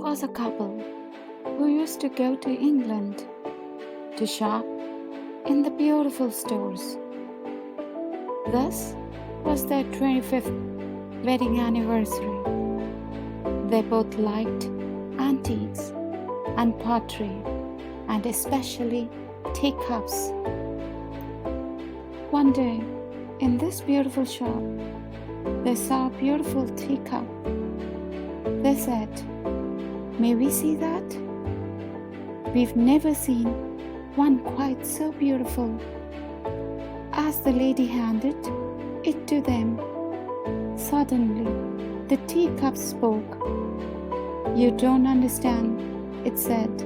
was a couple who used to go to England to shop in the beautiful stores. This was their 25th wedding anniversary. They both liked antiques and pottery, and especially teacups. One day, in this beautiful shop, they saw a beautiful teacup. They said, "May we see that? We've never seen one quite so beautiful." As the lady handed it to them, suddenly the teacup spoke. "You don't understand," it said.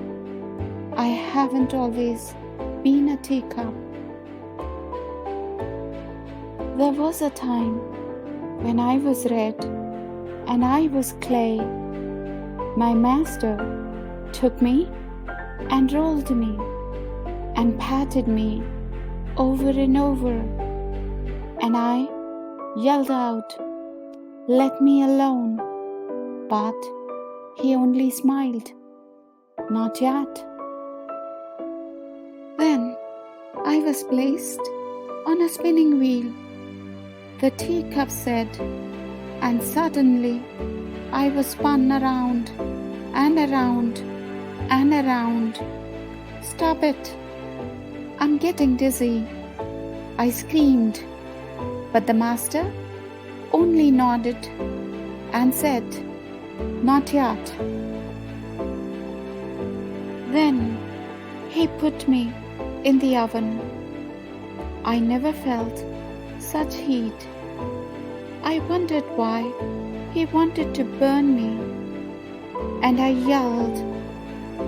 "I haven't always been a teacup. There was a time when I was red and I was clay. My master took me and rolled me and patted me over and over, and I yelled out, 'Let me alone.' But he only smiled, 'Not yet.' Then I was placed on a spinning wheel," the teacup said, "and suddenly I was spun around and around and around." "Stop it! I'm getting dizzy," I screamed, but the master only nodded and said, "Not yet." Then he put me in the oven. I never felt such heat. I wondered why he wanted to burn me, and I yelled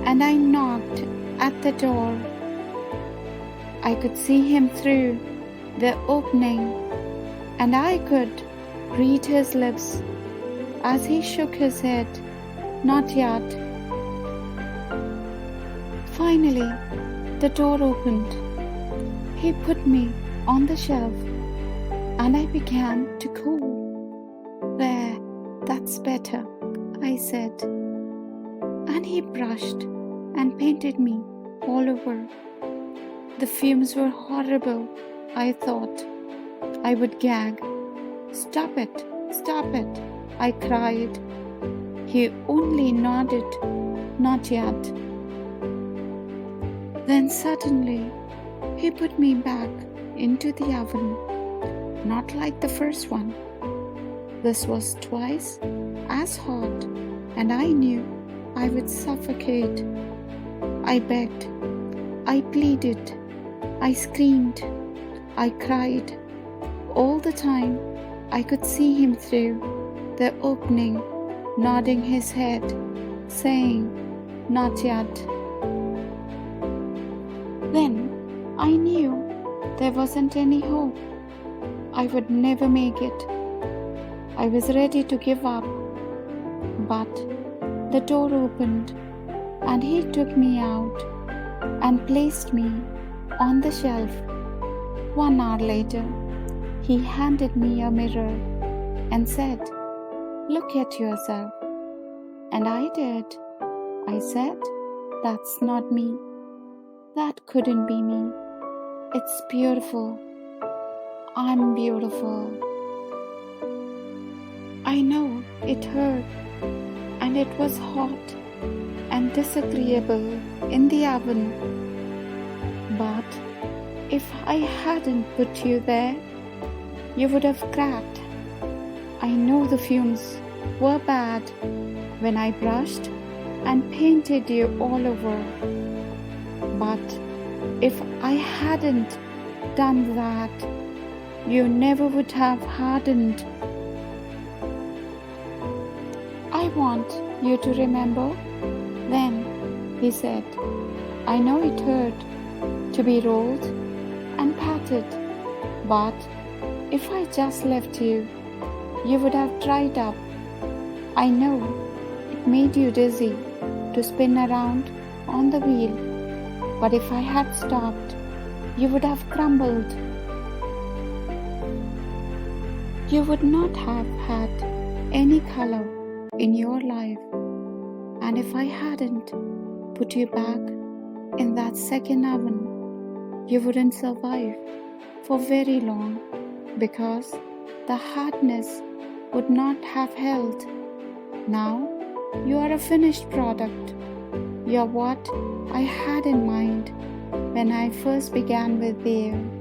and I knocked at the door. I could see him through the opening, and I could read his lips as he shook his head, "Not yet." Finally, the door opened. He put me on the shelf, and I began to cool. "There, that's better," I said. And he brushed and painted me all over. The fumes were horrible. I thought I would gag. "Stop it, stop it," I cried. He only nodded, "Not yet." Then suddenly he put me back into the oven, not like the first one. This was twice as hot, and I knew I would suffocate. I begged, I pleaded, I screamed, I cried. All the time I could see him through the opening, nodding his head, saying, "Not yet." Then I knew there wasn't any hope. I would never make it. I was ready to give up. But the door opened, and he took me out and placed me on the shelf. 1 hour later, he handed me a mirror and said, "Look at yourself." And I did. I said, "That's not me. That couldn't be me. It's beautiful. I'm beautiful." I know it hurt, and it was hot and disagreeable in the oven. But if I hadn't put you there, you would have cracked. I know the fumes were bad when I brushed and painted you all over. But if I hadn't done that, you never would have hardened. "I want you to remember then," he said. "I know it hurt to be rolled and patted, but if I just left you, you would have dried up. I know it made you dizzy to spin around on the wheel, but if I had stopped, you would have crumbled. You would not have had any color in your life, And if I hadn't put you back in that second oven, you wouldn't survive for very long, because the hardness would not have held. Now you are a finished product. You're what I had in mind when I first began with you.